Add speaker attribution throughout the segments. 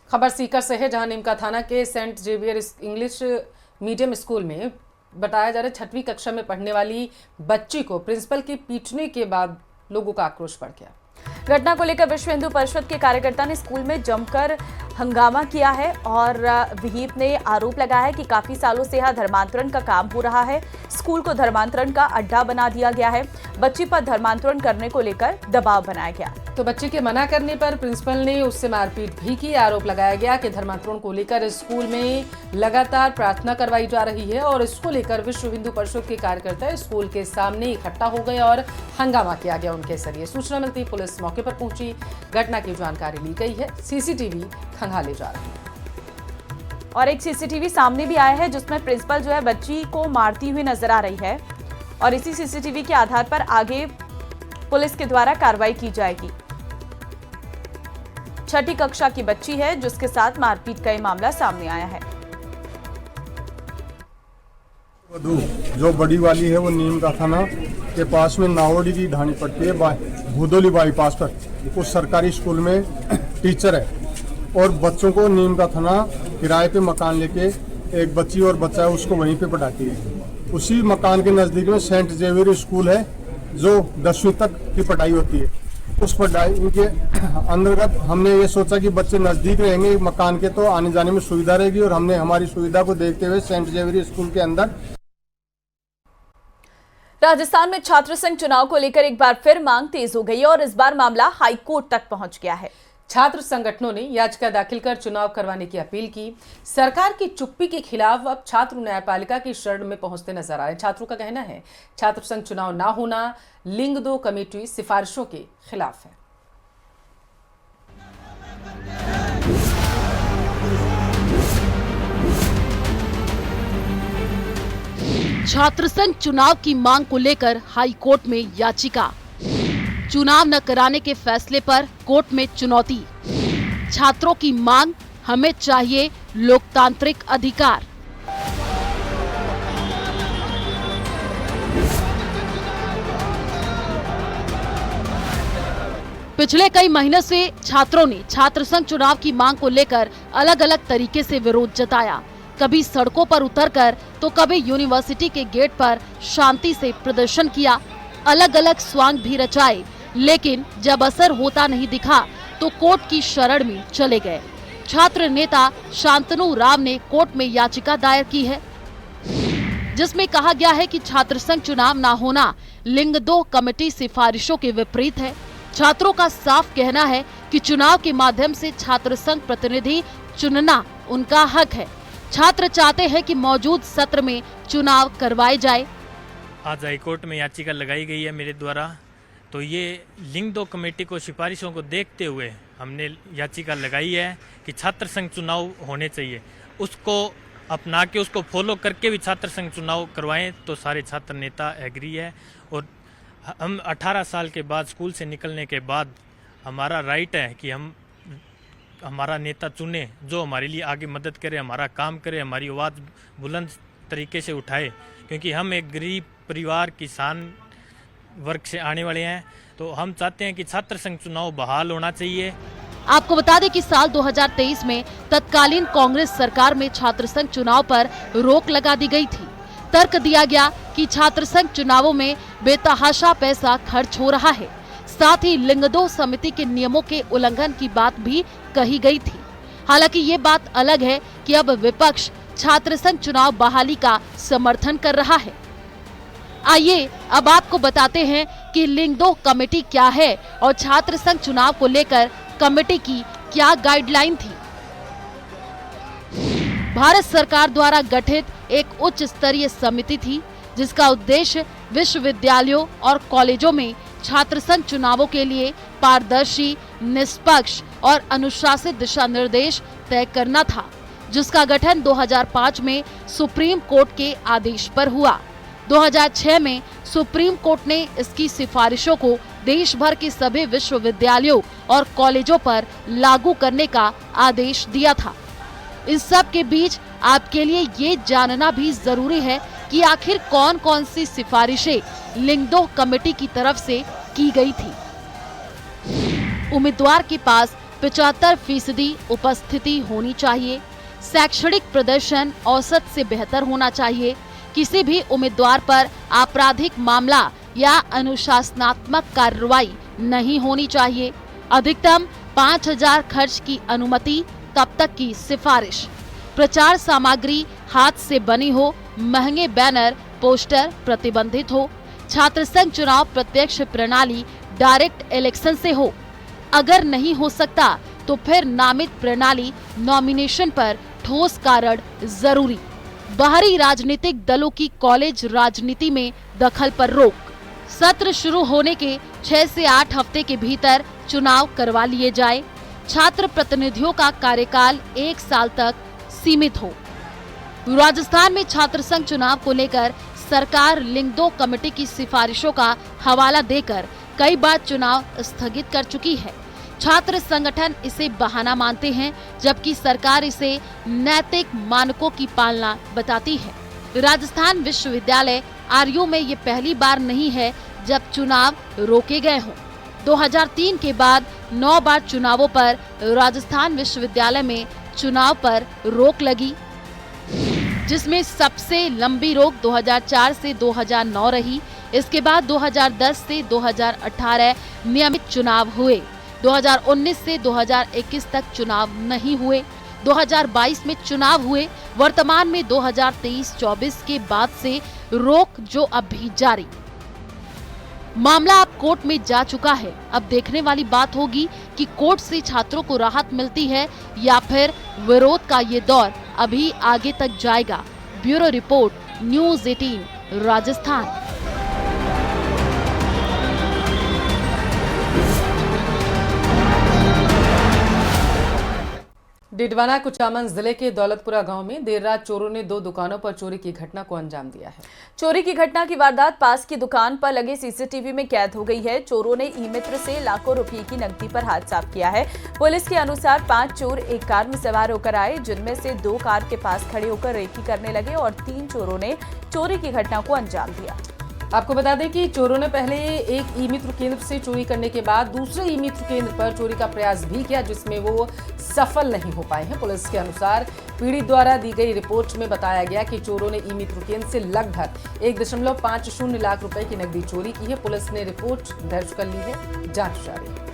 Speaker 1: खबर सीकर से है, जहां नीमका थाना के Saint Xavier English medium school में बताया जा रहा है 6वीं कक्षा में पढ़ने वाली बच्ची को प्रिंसिपल के पीटने के बाद लोगों का आक्रोश बढ़ गया।
Speaker 2: घटना को लेकर विश्व हिंदू परिषद के कार्यकर्ता ने स्कूल में जमकर हंगामा किया है और विहिप ने आरोप लगाया है कि काफी सालों से यहां धर्मांतरण का काम हो रहा है। स्कूल को धर्मांतरण का अड्डा बना दिया गया है। बच्ची पर धर्मांतरण करने को लेकर दबाव बनाया गया।
Speaker 1: तो बच्ची के मना करने पर प्रिंसिपल ने उससे मारपीट भी की। आरोप लगाया गया कि धर्मांतरण को लेकर स्कूल में लगातार प्रार्थना करवाई जा रही है और इसको लेकर विश्व हिंदू परिषद के कार्यकर्ता स्कूल के सामने इकट्ठा हो गए और हंगामा किया गया उनके जरिए। सूचना मिलती पुलिस मौके पर पहुंची, घटना की जानकारी ली गई है। सीसीटीवी खंगाले जा रहे हैं
Speaker 2: और एक सीसीटीवी सामने भी आया है जिसमें प्रिंसिपल जो है बच्ची को मारती हुई नजर आ रही है और इसी सीसीटीवी के आधार पर आगे पुलिस के द्वारा कार्रवाई की जाएगी। 6ठी कक्षा की बच्ची है जिसके साथ मारपीट का ये मामला सामने आया है।
Speaker 3: जो बड़ी वाली है वो नीमका थाना के पास में नावड़ी की ढाणी पड़ती है, भूदोली बाईपास पर। उस सरकारी स्कूल में टीचर है और बच्चों को नीमका थाना किराए पे मकान लेके एक बच्ची और बच्चा है उसको वहीं पे पढ़ाती है। उसी मकान के नजदीक में सेंट जेवियर स्कूल है जो 10वीं तक की पढ़ाई होती है। उस पढ़ाई के अंतर्गत हमने ये सोचा कि बच्चे नजदीक रहेंगे मकान के तो आने जाने में सुविधा रहेगी और हमने हमारी सुविधा को देखते हुए सेंट जेवियर स्कूल के अंदर।
Speaker 2: राजस्थान में छात्र संघ चुनाव को लेकर एक बार फिर मांग तेज हो गई और इस बार मामला हाईकोर्ट तक पहुंच गया है।
Speaker 1: छात्र संगठनों ने याचिका दाखिल कर चुनाव करवाने की अपील की। सरकार की चुप्पी के खिलाफ अब छात्र न्यायपालिका की शरण में पहुंचते नजर आए। छात्रों का कहना है छात्र संघ चुनाव ना होना लिंग 2 कमेटी सिफारिशों के खिलाफ है।
Speaker 4: छात्र संघ चुनाव की मांग को लेकर हाई कोर्ट में याचिका। चुनाव न कराने के फैसले पर कोर्ट में चुनौती। छात्रों की मांग, हमें चाहिए लोकतांत्रिक अधिकार। पिछले कई महीनों से छात्रों ने छात्र संघ चुनाव की मांग को लेकर अलग अलग तरीके से विरोध जताया। कभी सड़कों पर उतरकर तो कभी यूनिवर्सिटी के गेट पर शांति से प्रदर्शन किया। अलग अलग स्वांग भी रचाए, लेकिन जब असर होता नहीं दिखा तो कोर्ट की शरण में चले गए। छात्र नेता शांतनु राम ने कोर्ट में याचिका दायर की है जिसमें कहा गया है कि छात्र संघ चुनाव ना होना लिंग 2 कमेटी सिफारिशों के विपरीत है। छात्रों का साफ कहना है कि चुनाव के माध्यम से छात्र संघ प्रतिनिधि चुनना उनका हक है। छात्र चाहते हैं कि मौजूद सत्र में चुनाव करवाए जाए।
Speaker 5: आज हाईकोर्ट में याचिका लगाई गई है मेरे द्वारा, तो ये लिंग 2 कमेटी को सिफारिशों को देखते हुए हमने याचिका लगाई है कि छात्र संघ चुनाव होने चाहिए। उसको अपना के उसको फॉलो करके भी छात्र संघ चुनाव करवाएं तो सारे छात्र नेता एग्री है। और हम 18 साल के बाद स्कूल से निकलने के बाद हमारा राइट है कि हम हमारा नेता चुने जो हमारे लिए आगे मदद करे, हमारा काम करे, हमारी आवाज़ बुलंद तरीके से उठाए, क्योंकि हम एक गरीब परिवार किसान वर्ग से आने वाले हैं। तो हम चाहते हैं कि छात्र संघ चुनाव बहाल होना चाहिए।
Speaker 4: आपको बता दें कि साल 2023 में तत्कालीन कांग्रेस सरकार में छात्र संघ चुनाव पर रोक लगा दी गई थी। तर्क दिया गया कि छात्र संघ चुनावों में बेतहाशा पैसा खर्च हो रहा है। साथ ही लिंग 2 समिति के नियमों के उल्लंघन की बात भी कही गई थी। हालांकि ये बात अलग है कि अब विपक्ष छात्र संघ चुनाव बहाली का समर्थन कर रहा है। आइए अब आपको बताते हैं कि लिंग 2 कमेटी क्या है और छात्र संघ चुनाव को लेकर कमेटी की क्या गाइडलाइन थी। भारत सरकार द्वारा गठित एक उच्च स्तरीय समिति थी जिसका उद्देश्य विश्वविद्यालयों और कॉलेजों में छात्र संघ चुनावों के लिए पारदर्शी, निष्पक्ष और अनुशासित दिशा निर्देश तय करना था, जिसका गठन 2005 में सुप्रीम कोर्ट के आदेश पर हुआ। 2006 में सुप्रीम कोर्ट ने इसकी सिफारिशों को देश भर के सभी विश्वविद्यालयों और कॉलेजों पर लागू करने का आदेश दिया था। इस सब के बीच आपके लिए ये जानना भी जरूरी है कि आखिर कौन कौन सी सिफारिशें लिंग 2 कमेटी की तरफ से की गई थी। उम्मीदवार के पास 75% उपस्थिति होनी चाहिए, शैक्षणिक प्रदर्शन औसत से बेहतर होना चाहिए, किसी भी उम्मीदवार पर आपराधिक मामला या अनुशासनात्मक कार्रवाई नहीं होनी चाहिए, अधिकतम 5,000 खर्च की अनुमति, तब तक की सिफारिश, प्रचार सामग्री हाथ से बनी हो, महंगे बैनर पोस्टर प्रतिबंधित हो, छात्र संघ चुनाव प्रत्यक्ष प्रणाली डायरेक्ट इलेक्शन से हो, अगर नहीं हो सकता तो फिर नामित प्रणाली नॉमिनेशन पर ठोस कारण जरूरी, बाहरी राजनीतिक दलों की कॉलेज राजनीति में दखल पर रोक, सत्र शुरू होने के 6 से 8 हफ्ते के भीतर चुनाव करवा लिए जाए, छात्र प्रतिनिधियों का कार्यकाल 1 साल तक सीमित हो। राजस्थान में छात्र संघ चुनाव को लेकर सरकार लिंग 2 कमेटी की सिफारिशों का हवाला देकर कई बार चुनाव स्थगित कर चुकी है। छात्र संगठन इसे बहाना मानते हैं, जबकि सरकार इसे नैतिक मानकों की पालना बताती है। राजस्थान विश्वविद्यालय आरयू में ये पहली बार नहीं है जब चुनाव रोके गए हों। 2003 के बाद 9 बार चुनावों पर राजस्थान विश्वविद्यालय में चुनाव पर रोक लगी, जिसमें सबसे लंबी रोक 2004 से 2009 रही। इसके बाद 2010 से 2018 नियमित चुनाव हुए, 2019 से 2021 तक चुनाव नहीं हुए, 2022 में चुनाव हुए, वर्तमान में 2023-24 के बाद से रोक जो अब भी जारी। मामला अब कोर्ट में जा चुका है। अब देखने वाली बात होगी कि कोर्ट से छात्रों को राहत मिलती है या फिर विरोध का ये दौर अभी आगे तक जाएगा। Bureau report, news 18 Rajasthan.
Speaker 1: Didwana Kuchaman जिले के दौलतपुरा गांव में देर रात चोरों ने 2 दुकानों पर चोरी की घटना को अंजाम दिया है।
Speaker 2: चोरी की घटना की वारदात पास की दुकान पर लगे सीसीटीवी में कैद हो गई है। चोरों ने ई-मित्र से लाखों रुपए की नकदी पर हाथ साफ किया है। पुलिस के अनुसार 5 चोर एक कार में सवार होकर आए, जिनमें से 2 कार के पास खड़े होकर रेकी करने लगे और 3 चोरों ने चोरी की घटना को अंजाम दिया।
Speaker 1: आपको बता दें कि चोरों ने पहले एक ई-मित्र केंद्र से चोरी करने के बाद दूसरे ई-मित्र केंद्र पर चोरी का प्रयास भी किया, जिसमें वो सफल नहीं हो पाए हैं। पुलिस के अनुसार पीड़ित द्वारा दी गई रिपोर्ट में बताया गया कि चोरों ने ई-मित्र केंद्र से लगभग 1.50 लाख रुपए की नकदी चोरी की है। पुलिस ने रिपोर्ट दर्ज कर ली है, जांच जारी है।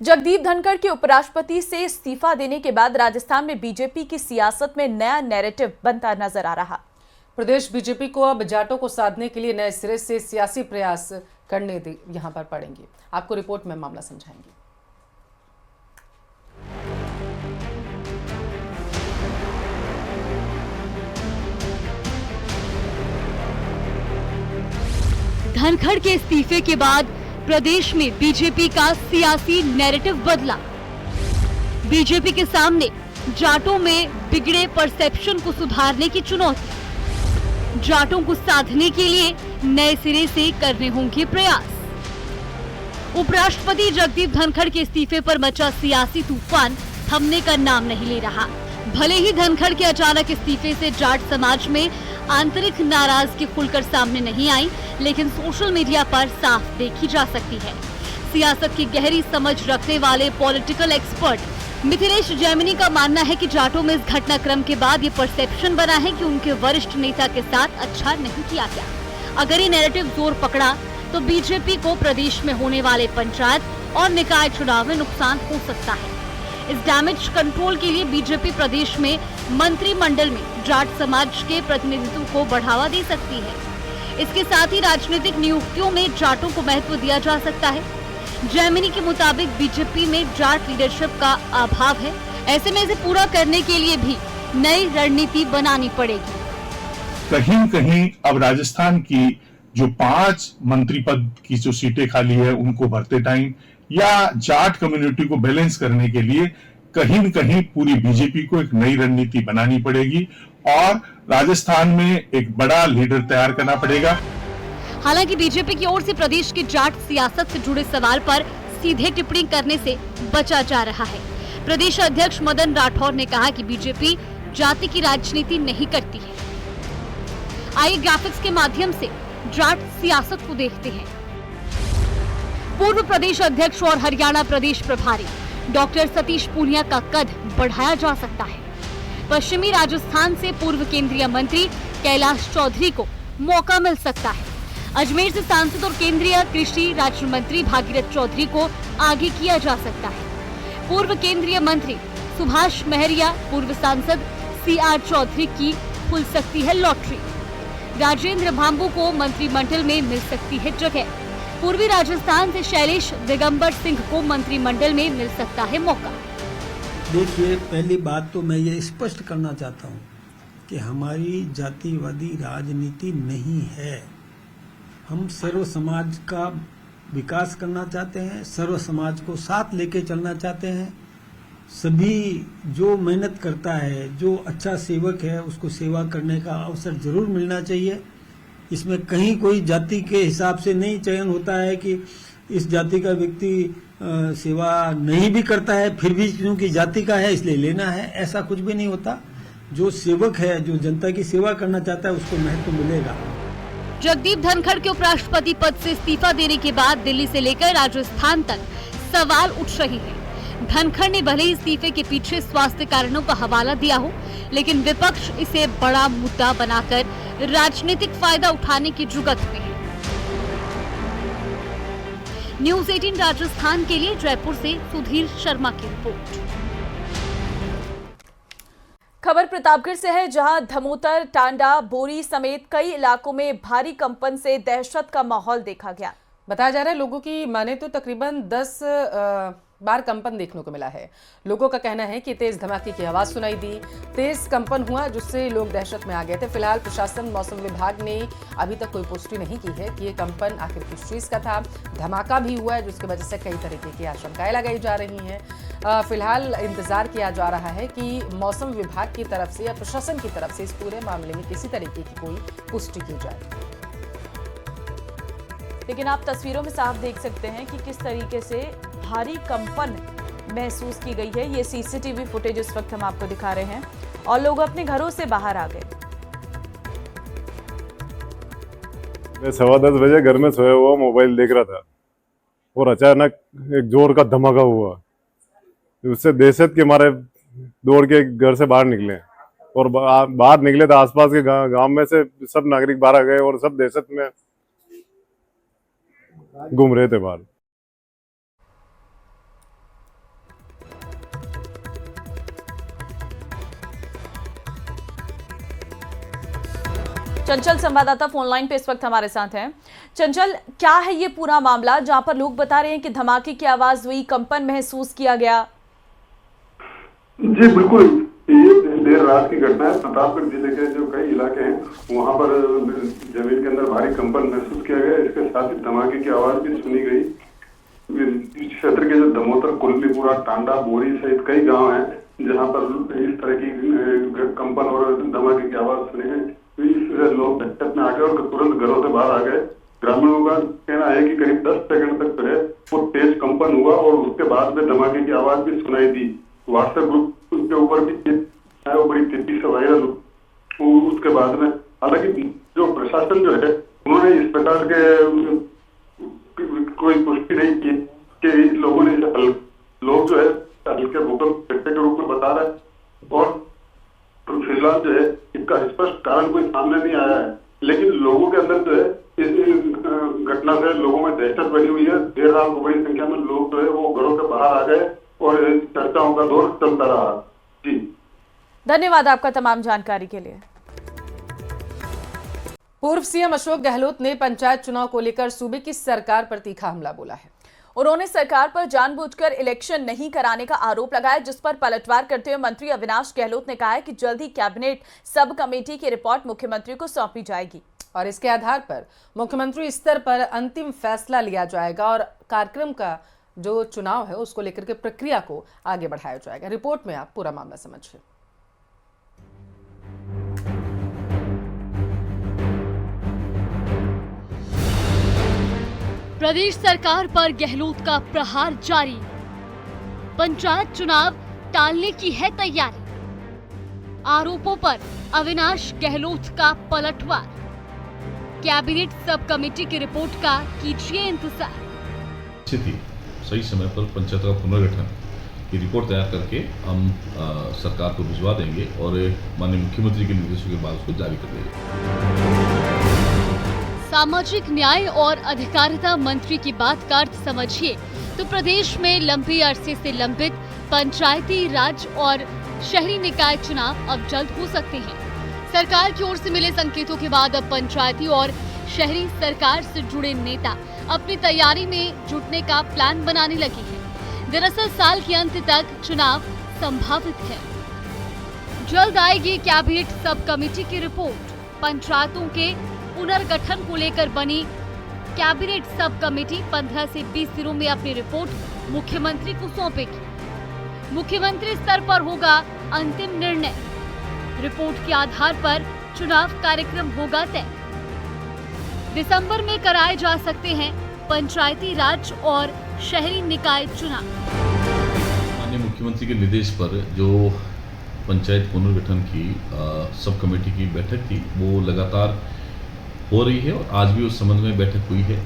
Speaker 2: जगदीप धनखड़ के उपराष्ट्रपति से इस्तीफा देने के बाद राजस्थान में बीजेपी की सियासत में नया नैरेटिव बनता नजर आ रहा।
Speaker 1: प्रदेश बीजेपी को अब जाटों को साधने के लिए नए सिरे से सियासी प्रयास करने यहां पर पड़ेंगे। आपको रिपोर्ट में मामला समझाएंगे।
Speaker 4: धनखड़ के इस्तीफे के बाद प्रदेश में बीजेपी का सियासी नैरेटिव बदला। बीजेपी के सामने जाटों में बिगड़े परसेप्शन को सुधारने की चुनौती, जाटों को साधने के लिए नए सिरे से करने होंगे प्रयास। उपराष्ट्रपति जगदीप धनखड़ के इस्तीफे पर मचा सियासी तूफान थमने का नाम नहीं ले रहा। भले ही धनखड़ के अचानक इस्तीफे से जाट समाज में आंतरिक नाराजगी खुलकर सामने नहीं आई, लेकिन सोशल मीडिया पर साफ देखी जा सकती है। सियासत की गहरी समझ रखने वाले पॉलिटिकल एक्सपर्ट मिथिलेश जैमिनी का मानना है कि जाटों में इस घटनाक्रम के बाद ये परसेप्शन बना है कि उनके वरिष्ठ नेता के साथ अच्छा नहीं किया गया। अगर ये नैरेटिव जोर पकड़ा तो बीजेपी को प्रदेश में होने वाले पंचायत और निकाय चुनाव में नुकसान हो सकता है। इस डैमेज कंट्रोल के लिए बीजेपी प्रदेश में मंत्रिमंडल में जाट समाज के प्रतिनिधित्व को बढ़ावा दे सकती है। इसके साथ ही राजनीतिक नियुक्तियों में जाटों को महत्व दिया जा सकता है। जैमिनी के मुताबिक बीजेपी में जाट लीडरशिप का अभाव है। ऐसे में इसे पूरा करने के लिए भी नई रणनीति बनानी पड़ेगी।
Speaker 6: कहीं न कहीं अब राजस्थान की जो 5 मंत्री पद की जो सीटें खाली है उनको भरते टाइम या जाट कम्युनिटी को बैलेंस करने के लिए कहीं न कहीं पूरी बीजेपी को एक नई रणनीति बनानी पड़ेगी और राजस्थान में एक बड़ा लीडर तैयार करना पड़ेगा।
Speaker 4: हालांकि बीजेपी की ओर से प्रदेश की जाट सियासत से जुड़े सवाल पर सीधे टिप्पणी करने से बचा जा रहा है। प्रदेश अध्यक्ष मदन राठौर ने कहा कि बीजेपी जाति की राजनीति नहीं करती है। आइए ग्राफिक्स के माध्यम से जाट सियासत को देखते हैं। पूर्व प्रदेश अध्यक्ष और हरियाणा प्रदेश प्रभारी डॉक्टर सतीश पूनिया का कद बढ़ाया जा सकता है। पश्चिमी राजस्थान से पूर्व केंद्रीय मंत्री कैलाश चौधरी को मौका मिल सकता है। अजमेर से सांसद और केंद्रीय कृषि राज्य मंत्री भागीरथ चौधरी को आगे किया जा सकता है। पूर्व केंद्रीय मंत्री सुभाष महरिया, पूर्व सांसद CR चौधरी की खुल सकती है लॉटरी। राजेंद्र भांबू को मंत्रिमंडल में मिल सकती है जगह। पूर्वी राजस्थान से शैलेश दिगंबर सिंह को मंत्रिमंडल में मिल सकता है मौका।
Speaker 7: देखिए, पहली बात तो मैं ये स्पष्ट करना चाहता हूँ कि हमारी जातिवादी राजनीति नहीं है। हम सर्व समाज का विकास करना चाहते हैं, सर्व समाज को साथ लेके चलना चाहते हैं। सभी जो मेहनत करता है, जो अच्छा सेवक है, उसको सेवा करने का अवसर जरूर मिलना चाहिए। इसमें कहीं कोई जाति के हिसाब से नहीं चयन होता है कि इस जाति का व्यक्ति सेवा नहीं भी करता है फिर भी क्योंकि जाति का है इसलिए लेना है, ऐसा कुछ भी नहीं होता। जो सेवक है, जो जनता की सेवा करना चाहता है, उसको महत्व मिलेगा।
Speaker 4: जगदीप धनखड़ के उपराष्ट्रपति पद से इस्तीफा देने के बाद दिल्ली से लेकर राजस्थान तक सवाल उठ रहे हैं। धनखड़ ने भले ही इस्तीफे के पीछे स्वास्थ्य कारणों का हवाला दिया हो, लेकिन विपक्ष इसे बड़ा मुद्दा बनाकर राजनीतिक फायदा उठाने की जुगत में है। न्यूज़ 18 राजस्थान के लिए जयपुर से सुधीर शर्मा की रिपोर्ट।
Speaker 2: खबर प्रतापगढ़ से है, जहां धमोतर, टांडा, बोरी समेत कई इलाकों में भारी कंपन से दहशत का माहौल देखा गया।
Speaker 1: बताया जा रहा है लोगों की माने तो तकरीबन 10 बार कंपन देखने को मिला है। लोगों का कहना है कि तेज धमाके की आवाज सुनाई दी, तेज कंपन हुआ जिससे लोग दहशत में आ गए थे। फिलहाल प्रशासन, मौसम विभाग ने अभी तक कोई पुष्टि नहीं की है कि ये कंपन आखिर किस चीज का था। धमाका भी हुआ है जिसकी वजह से कई तरीके की आशंकाएं लगाई जा रही हैं। फिलहाल इंतजार किया जा रहा है कि मौसम विभाग की तरफ से या प्रशासन की तरफ से इस पूरे मामले में किसी तरीके की कोई पुष्टि की जाए।
Speaker 2: लेकिन आप तस्वीरों में साफ देख सकते हैं कि किस तरीके से भारी कंपन महसूस की गई है। ये सीसीटीवी फुटेज इस वक्त हम आपको दिखा रहे हैं और लोग अपने घरों से बाहर आ गए।
Speaker 8: मैं 10:15 बजे घर में सोया हुआ मोबाइल देख रहा था और अचानक एक जोर का धमाका हुआ। उससे दहशत के मारे दौड़ के घर से बाहर निकले और बाहर निकले तो आसपास के गांव में से सब नागरिक बाहर आ गए और सब दहशत में घूम रहे थे बाहर।
Speaker 2: चंचल संवाददाता फोन लाइन पे इस वक्त हमारे साथ हैं। चंचल, क्या है ये पूरा मामला जहां पर लोग बता रहे हैं कि धमाके की आवाज हुई, कंपन महसूस किया गया?
Speaker 9: जी बिल्कुल, ये देर रात की घटना है। प्रतापगढ़ जिले के जो कई इलाके हैं वहां पर जमीन के अंदर भारी कंपन महसूस किया गया। इसके साथ ही धमाके की आवाज भी सुनी गई। क्षेत्र के जो धमोतर, कुल्लीपुरा, टांडा, बोरी सहित कई गांव हैं जहां पर इस तरह की कंपन और धमाके की आवाज सुनी गई। इससे लोग दहशत में आ गए और तुरंत घरों से बाहर आ गए। ग्रामीणों का कहना है कि करीब 10 सेकंड तक जो है वो तेज कंपन हुआ और उसके बाद में धमाके की आवाज भी सुनाई दी। व्हाट्सएप ग्रुप के ऊपर भी वो बड़ी तेजी से वायरल उसके बाद में। हालांकि जो प्रशासन जो है उन्होंने इस प्रकार के कोई पुष्टि नहीं की कि लोगों ने लोग जो है हल्के भूकंप झटके के रूप में बता रहे हैं और फिलहाल जो है इसका स्पष्ट कारण कोई सामने नहीं आया है। लेकिन लोगों के अंदर जो है इस घटना से लोगों में दहशत बनी हुई है। देर रात को बड़ी संख्या में लोग जो है वो घरों से बाहर आ गए और चर्चाओं का दौर चलता रहा। जी
Speaker 2: धन्यवाद आपका तमाम जानकारी के लिए।
Speaker 1: पूर्व सीएम अशोक गहलोत ने पंचायत चुनाव को लेकर सूबे की सरकार पर तीखा हमला बोला है।
Speaker 2: उन्होंने सरकार पर जानबूझकर इलेक्शन नहीं कराने का आरोप लगाया, जिस पर पलटवार करते हुए मंत्री अविनाश गहलोत ने कहा है कि जल्द ही कैबिनेट सब कमेटी की रिपोर्ट मुख्यमंत्री को सौंपी जाएगी
Speaker 1: और इसके आधार पर मुख्यमंत्री स्तर पर अंतिम फैसला लिया जाएगा और कार्यक्रम का जो चुनाव है उसको लेकर के प्रक्रिया को आगे बढ़ाया जाएगा। रिपोर्ट में आप पूरा मामला समझिए।
Speaker 4: प्रदेश सरकार पर गहलोत का प्रहार जारी। पंचायत चुनाव टालने की है तैयारी। आरोपों पर अविनाश गहलोत का पलटवार। कैबिनेट सब कमेटी की रिपोर्ट का कीजिए इंतजार।
Speaker 10: स्थिति सही समय पर पंचायत का पुनर्गठन की रिपोर्ट तैयार करके हम सरकार को भिजवा देंगे और माननीय मुख्यमंत्री के निर्देशों के बाद उसको जारी कर देंगे।
Speaker 4: सामाजिक न्याय और अधिकारिता मंत्री की बात का अर्थ समझिए तो प्रदेश में लंबे अरसे से लंबित पंचायती राज और शहरी निकाय चुनाव अब जल्द हो सकते हैं। सरकार की ओर से मिले संकेतों के बाद अब पंचायती और शहरी सरकार से जुड़े नेता अपनी तैयारी में जुटने का प्लान बनाने लगे हैं। दरअसल साल के अंत तक चुनाव संभावित है। जल्द आएगी कैबिनेट सब कमेटी की रिपोर्ट। पंचायतों के पुनर्गठन को लेकर बनी कैबिनेट सब कमेटी 15 से 20 दिनों में अपनी रिपोर्ट मुख्यमंत्री को सौंपेगी। मुख्यमंत्री स्तर पर होगा अंतिम निर्णय। रिपोर्ट के आधार पर चुनाव कार्यक्रम होगा तय। दिसंबर में कराए जा सकते हैं पंचायती राज और शहरी निकाय चुनाव।
Speaker 10: माननीय मुख्यमंत्री के निर्देश पर जो पंचायत पुनर्गठन की सब कमेटी की बैठक थी वो लगातार हो रही है और आज भी उस संबंध में बैठक हुई है।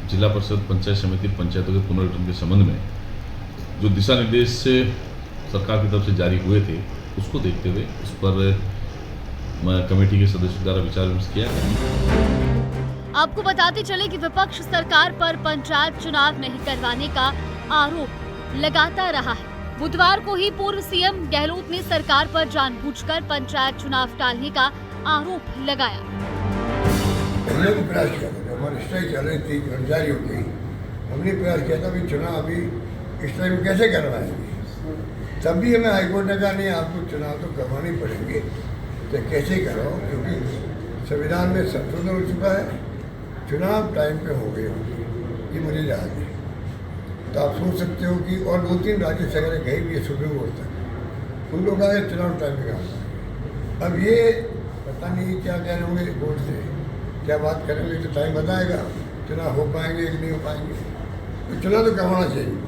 Speaker 10: जिला परिषद पंचायत समिति पंचायतों के पुनर्गठन के संबंध में जो दिशा निर्देश से सरकार की तरफ से जारी हुए थे उसको देखते हुए उस पर कमेटी के सदस्यों द्वारा विचार विमर्श किया गया।
Speaker 4: आपको बताते चले कि विपक्ष सरकार पर पंचायत चुनाव नहीं करवाने का आरोप लगाता रहा है। बुधवार को ही पूर्व सीएम गहलोत ने सरकार पर जानबूझकर पंचायत चुनाव टालने का आरोप लगाया।
Speaker 11: हमने भी प्रयास किया था, हमारी स्ट्राइक चल रही थी कर्मचारियों की, हमने प्रयास किया था चुनाव अभी इस टाइम कैसे करवाएंगे। तब भी हमें हाईकोर्ट ने कहा नहीं आपको चुनाव तो करवानी पड़ेंगे, तो कैसे कराओ क्योंकि संविधान में संशोधन हो चुका है, चुनाव टाइम पे हो गए होंगे, ये मुझे याद है। तो आप सोच सकते हो कि और 2-3 राज्य सरकारें गई भी है सुप्रीम कोर्ट तक, उन लोगों का चुनाव टाइम पे कहा। अब ये पता नहीं क्या कह रहे होंगे कोर्ट से, क्या बात करेंगे तो टाइम बताएगा चुनाव हो पाएंगे कि नहीं हो पाएंगे। तो चुनाव तो करवाना चाहिए।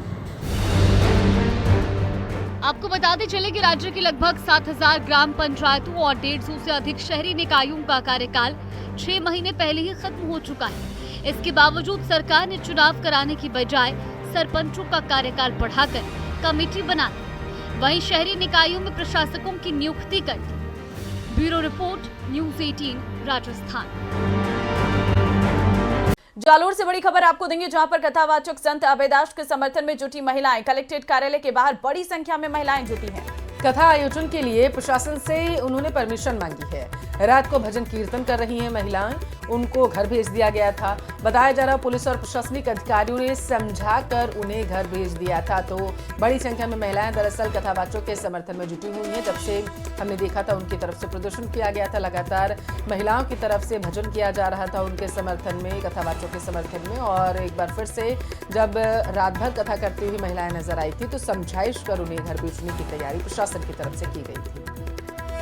Speaker 4: आपको बताते चले कि राज्य की लगभग 7000 ग्राम पंचायतों और 150 से अधिक शहरी निकायों का कार्यकाल 6 महीने पहले ही खत्म हो चुका है। इसके बावजूद सरकार ने चुनाव कराने की बजाय सरपंचों का कार्यकाल बढ़ाकर कमेटी बना दी। वहीं शहरी निकायों में प्रशासकों की नियुक्ति कर दी। Bureau report, news 18 Rajasthan.
Speaker 2: Jalore से बड़ी खबर आपको देंगे, जहां पर कथावाचक संत अभयदास के समर्थन में जुटी महिलाएं। कलेक्ट्रेट कार्यालय के बाहर बड़ी संख्या में महिलाएं जुटी हैं।
Speaker 1: कथा आयोजन के लिए प्रशासन से उन्होंने परमिशन मांगी है। रात को भजन कीर्तन कर रही हैं महिलाएं, उनको घर भेज दिया गया था। बताया जा रहा पुलिस और प्रशासनिक अधिकारियों ने समझाकर उन्हें घर भेज दिया था। तो बड़ी संख्या में महिलाएं दरअसल कथावाचकों के समर्थन में जुटी हुई हैं। जब से हमने देखा था उनकी तरफ से प्रदर्शन किया गया था, लगातार महिलाओं की तरफ से भजन किया जा रहा था उनके समर्थन में, कथावाचकों के समर्थन में। और एक बार फिर से जब रात भर कथा करती हुई महिलाएं नजर आई थी तो समझाइश कर उन्हें घर भेजने की तैयारी प्रशासन की तरफ से की गई थी।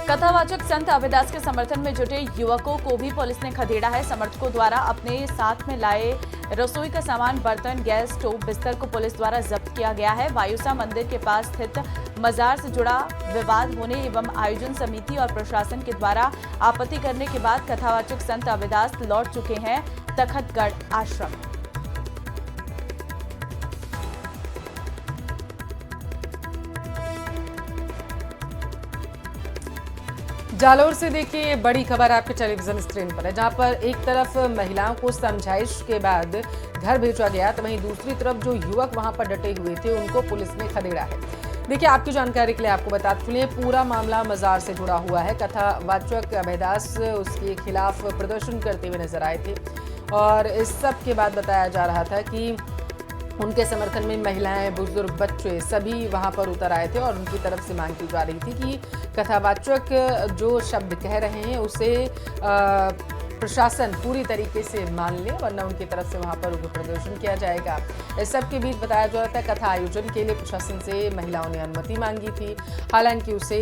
Speaker 2: कथावाचक संत अभयदास के समर्थन में जुटे युवकों को भी पुलिस ने खदेड़ा है। समर्थकों द्वारा अपने साथ में लाए रसोई का सामान, बर्तन, गैस स्टोव, बिस्तर को पुलिस द्वारा जब्त किया गया है। वायुसा मंदिर के पास स्थित मजार से जुड़ा विवाद होने एवं आयोजन समिति और प्रशासन के द्वारा आपत्ति करने के बाद कथावाचक संत अभयदास लौट चुके हैं तखतगढ़ आश्रम।
Speaker 1: जालोर से देखिए बड़ी खबर आपके टेलीविजन स्क्रीन पर है, जहां पर एक तरफ महिलाओं को समझाइश के बाद घर भेजा गया तो वहीं दूसरी तरफ जो युवक वहां पर डटे हुए थे उनको पुलिस ने खदेड़ा है। देखिए आपकी जानकारी के लिए आपको बता चुके पूरा मामला मजार से जुड़ा हुआ है। कथावाचक अभयदास उसके खिलाफ प्रदर्शन करते हुए नजर आए थे और इस सब के बाद बताया जा रहा था कि उनके समर्थन में महिलाएं, बुजुर्ग, बच्चे सभी वहां पर उतर आए थे और उनकी तरफ से मांग की जा रही थी कि कथावाचक जो शब्द कह रहे हैं उसे प्रशासन पूरी तरीके से मान ले, वरना उनकी तरफ से वहां पर उग्र प्रदर्शन किया जाएगा। इस सब के बीच बताया जा रहा था कथा आयोजन के लिए प्रशासन से महिलाओं ने अनुमति मांगी थी, हालांकि उसे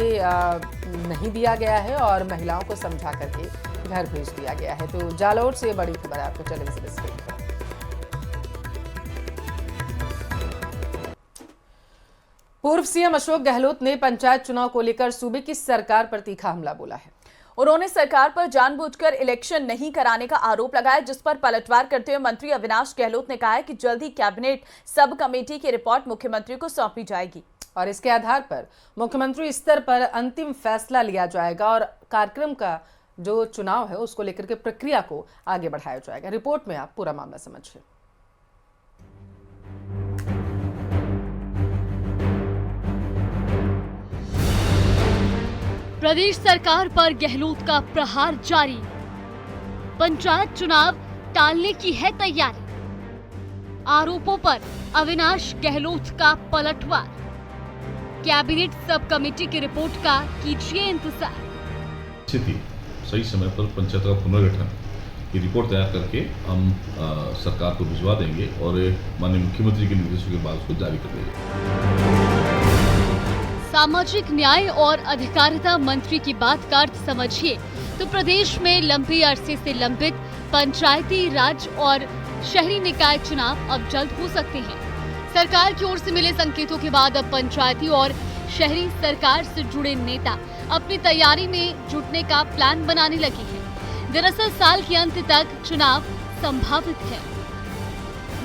Speaker 1: नहीं दिया गया है और महिलाओं को समझा करके घर भेज दिया गया है। तो जालोर से बड़ी खबर आपको टेलीविजन स्क्रीन पर। पूर्व सीएम अशोक गहलोत ने पंचायत चुनाव को लेकर सूबे की सरकार पर तीखा हमला बोला है।
Speaker 2: उन्होंने सरकार पर जानबूझकर इलेक्शन नहीं कराने का आरोप लगाया, जिस पर पलटवार करते हुए मंत्री अविनाश गहलोत ने कहा है कि जल्द ही कैबिनेट सब कमेटी की रिपोर्ट मुख्यमंत्री को सौंपी जाएगी
Speaker 1: और इसके आधार पर मुख्यमंत्री स्तर पर अंतिम फैसला लिया जाएगा और कार्यक्रम का जो चुनाव है उसको लेकर के प्रक्रिया को आगे बढ़ाया जाएगा। रिपोर्ट में आप पूरा मामला समझिए।
Speaker 4: प्रदेश सरकार पर गहलोत का प्रहार जारी। पंचायत चुनाव टालने की है तैयारी। आरोपों पर अविनाश गहलोत का पलटवार। कैबिनेट सब कमेटी की रिपोर्ट का कीजिए इंतजार।
Speaker 10: स्थिति सही समय पर पंचायत का पुनर्गठन की रिपोर्ट तैयार करके हम सरकार को भिजवा देंगे और माननीय मुख्यमंत्री के निर्देशों के बाद उसको जारी कर देंगे।
Speaker 4: सामाजिक न्याय और अधिकारिता मंत्री की बात का अर्थ समझिए तो प्रदेश में लंबे अरसे से लंबित पंचायती राज और शहरी निकाय चुनाव अब जल्द हो सकते हैं। सरकार की ओर से मिले संकेतों के बाद अब पंचायती और शहरी सरकार से जुड़े नेता अपनी तैयारी में जुटने का प्लान बनाने लगे हैं। दरअसल साल के अंत तक चुनाव संभावित है।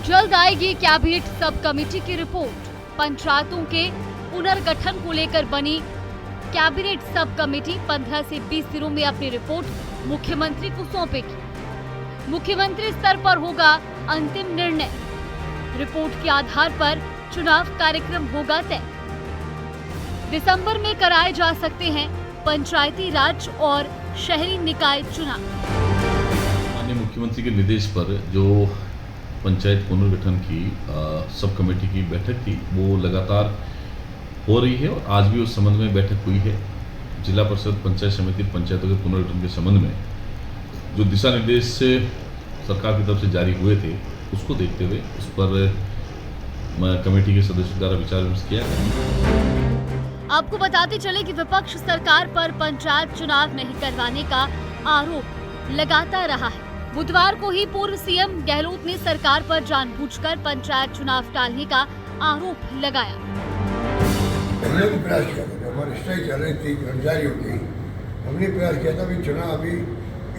Speaker 4: जल्द आएगी कैबिनेट सब कमेटी की रिपोर्ट। पंचायतों के पुनर्गठन को लेकर बनी कैबिनेट सब कमेटी 15 से 20 दिनों में अपनी रिपोर्ट मुख्यमंत्री को सौंपेगी। मुख्यमंत्री स्तर पर होगा अंतिम निर्णय। रिपोर्ट के आधार पर चुनाव कार्यक्रम होगा तय। दिसंबर में कराए जा सकते हैं पंचायती राज और शहरी निकाय चुनाव।
Speaker 10: माननीय मुख्यमंत्री के निर्देश पर जो पंचायत पुनर्गठन की सब कमेटी की बैठक थी वो लगातार हो रही है और आज भी उस संबंध में बैठक हुई है। जिला परिषद पंचायत समिति पंचायतों के पुनर्गठन के संबंध में जो दिशा निर्देश सरकार की तरफ से जारी हुए थे उसको देखते हुए उस पर कमेटी के सदस्यों द्वारा विचार विमर्श किया गया।
Speaker 4: आपको बताते चले कि विपक्ष सरकार पर पंचायत चुनाव नहीं करवाने का आरोप लगाता रहा है। बुधवार को ही पूर्व सीएम गहलोत ने सरकार पर जानबूझकर पंचायत चुनाव टालने का आरोप लगाया।
Speaker 11: हमने भी प्रयास किया था, हमारी स्ट्राइक चल रही थी, कर्मचारियों की, हमने प्रयास किया था भी चुनाव अभी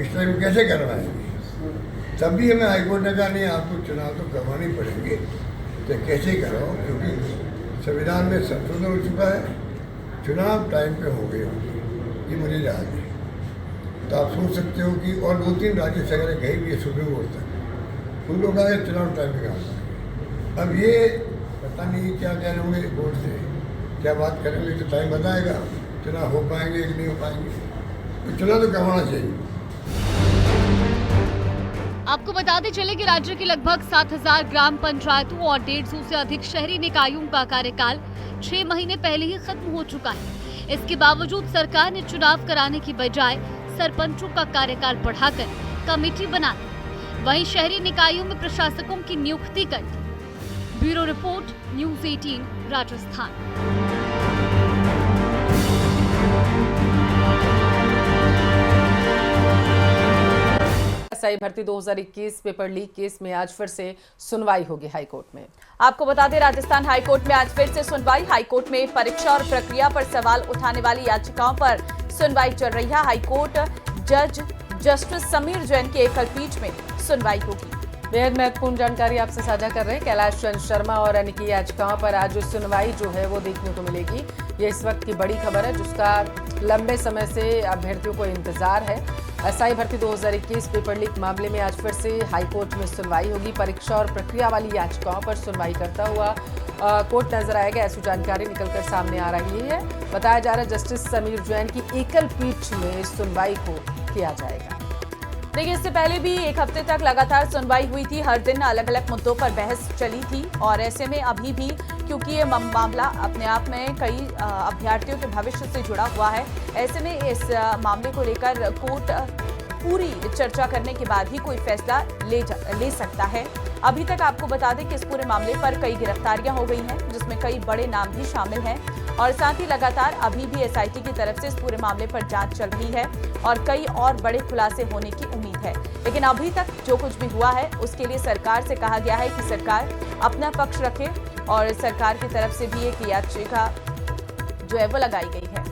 Speaker 11: इस टाइम कैसे करवाएंगे। तब भी हमें हाईकोर्ट ने कहा नहीं आपको चुनाव तो करवानी पड़ेंगे, तो कैसे कराओ, क्योंकि संविधान में संशोधन हो चुका है, चुनाव टाइम पे हो गए होंगे, ये मुझे याद है। तो आप सोच सकते हो कि और 2-3 राज्य से अगर गई भी है सुप्रीम कोर्ट तक, उन लोग आगे चुनाव टाइम पे कहा। अब ये पता नहीं क्या कह रहे होंगे कोर्ट से, क्या बात करेंगे तो टाइम बताएगा चुनाव हो पाएंगे कि नहीं हो पाएंगे। तो चुनाव तो करवाना चाहिए।
Speaker 4: आपको बताते चले कि राज्य की लगभग 7000 ग्राम पंचायतों और 150 से अधिक शहरी निकायों का कार्यकाल 6 महीने पहले ही खत्म हो चुका है। इसके बावजूद सरकार ने चुनाव कराने की बजाय सरपंचों का कार्यकाल बढ़ाकर कमेटी बना दी। वहीं शहरी निकायों में प्रशासकों की नियुक्ति कर दी। Bureau report, news 18 Rajasthan.
Speaker 1: SI भर्ती 2021 पेपर लीक केस में आज फिर से सुनवाई होगी हाईकोर्ट में।
Speaker 2: आपको बता दें राजस्थान हाईकोर्ट में आज फिर से सुनवाई। हाईकोर्ट में परीक्षा और प्रक्रिया पर सवाल उठाने वाली याचिकाओं पर सुनवाई चल रही है। हाईकोर्ट जज जस्टिस समीर जैन की एकल पीठ में सुनवाई होगी।
Speaker 1: बेहद महत्वपूर्ण जानकारी आपसे साझा कर रहे हैं। कैलाश चंद्र शर्मा और अन्य की याचिकाओं पर आज सुनवाई जो है वो देखने को मिलेगी। ये इस वक्त की बड़ी खबर है जिसका लंबे समय से अभ्यर्थियों को इंतजार है। एसआई भर्ती 2021 पेपर लीक मामले में आज फिर से हाईकोर्ट में सुनवाई होगी। परीक्षा और प्रक्रिया वाली याचिकाओं पर सुनवाई करता हुआ कोर्ट नजर आएगा, ऐसी जानकारी निकलकर सामने आ रही है। बताया जा रहा है जस्टिस समीर जैन की एकल पीठ में सुनवाई को किया जाएगा।
Speaker 2: देखिए, इससे पहले भी एक हफ्ते तक लगातार सुनवाई हुई थी। हर दिन अलग अलग मुद्दों पर बहस चली थी और ऐसे में अभी भी क्योंकि ये मामला अपने आप में कई अभ्यर्थियों के भविष्य से जुड़ा हुआ है, ऐसे में इस मामले को लेकर कोर्ट पूरी चर्चा करने के बाद ही कोई फैसला ले सकता है। अभी तक आपको बता दें कि इस पूरे मामले पर कई गिरफ्तारियां हो गई हैं, जिसमें कई बड़े नाम भी शामिल हैं और साथ ही लगातार अभी भी एसआईटी की तरफ से इस पूरे मामले पर जांच चल रही है और कई और बड़े खुलासे होने की उम्मीद है। लेकिन अभी तक जो कुछ भी हुआ है उसके लिए सरकार से कहा गया है कि सरकार अपना पक्ष रखे और सरकार की तरफ से भी एक याचिका जो है वो लगाई गई है।